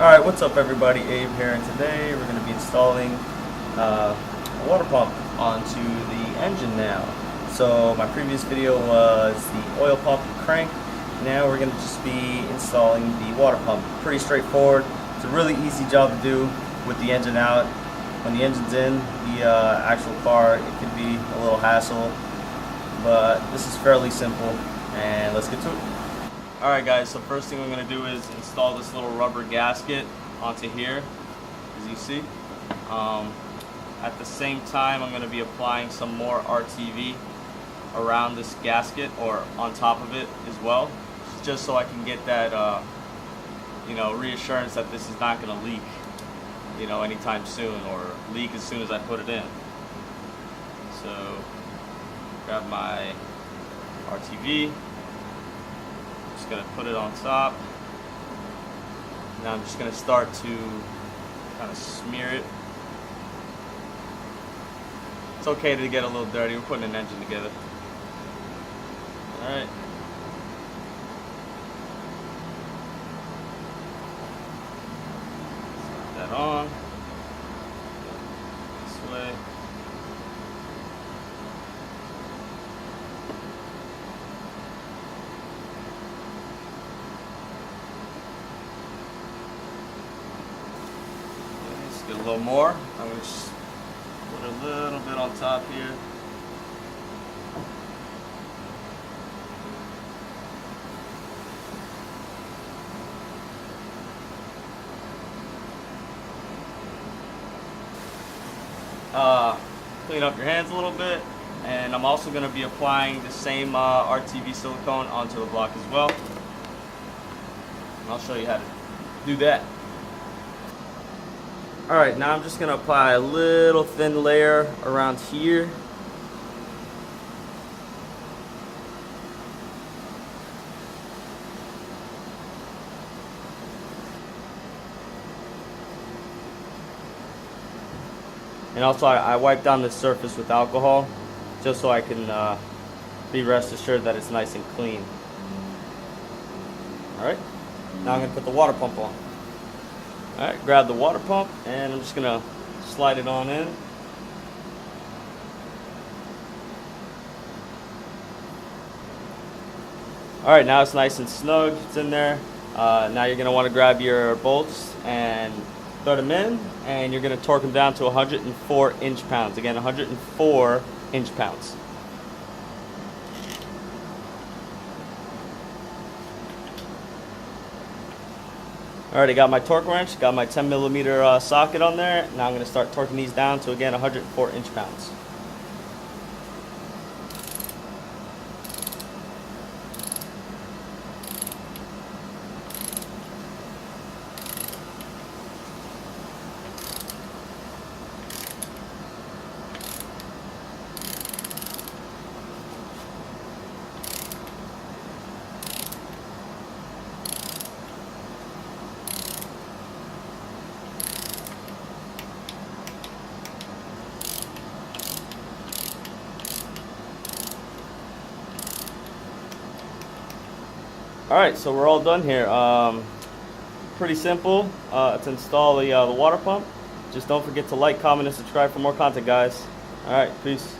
Alright, what's up everybody? Abe here, and today we're going to be installing a water pump onto the engine now. So my previous video was the oil pump and crank. Now we're going to just be installing the water pump. Pretty straightforward. It's a really easy job to do with the engine out. When the engine's in the actual car, it can be a little hassle, but this is fairly simple, and let's get to it. Alright guys, so first thing I'm going to do is install this little rubber gasket onto here, as you see. At the same time, I'm going to be applying some more RTV around this gasket, or on top of it as well, just so I can get that reassurance that this is not going to leak anytime soon, or leak as soon as I put it in. So grab my RTV. Just going to put it on top. Now I'm just going to start to kind of smear it. It's okay to get a little dirty. We're putting an engine together. Alright. Slide that on. This way. Get a little more. I'm going to just put a little bit on top here. Clean up your hands a little bit, and I'm also going to be applying the same RTV silicone onto the block as well. And I'll show you how to do that. Alright, now I'm just going to apply a little thin layer around here. And also I wipe down the surface with alcohol, just so I can be rest assured that it's nice and clean. Alright, now I'm going to put the water pump on. Alright, grab the water pump, and I'm just going to slide it on in. Alright, now it's nice and snug, it's in there. Now you're going to want to grab your bolts and thread them in, and you're going to torque them down to 104 inch-pounds. Again, 104 inch-pounds. Alright, I got my torque wrench, got my 10mm socket on there. Now I'm going to start torquing these down to, again, 104 inch-pounds. Alright, so we're all done here. Pretty simple to install the water pump. Just don't forget to like, comment, and subscribe for more content, guys. Alright, peace.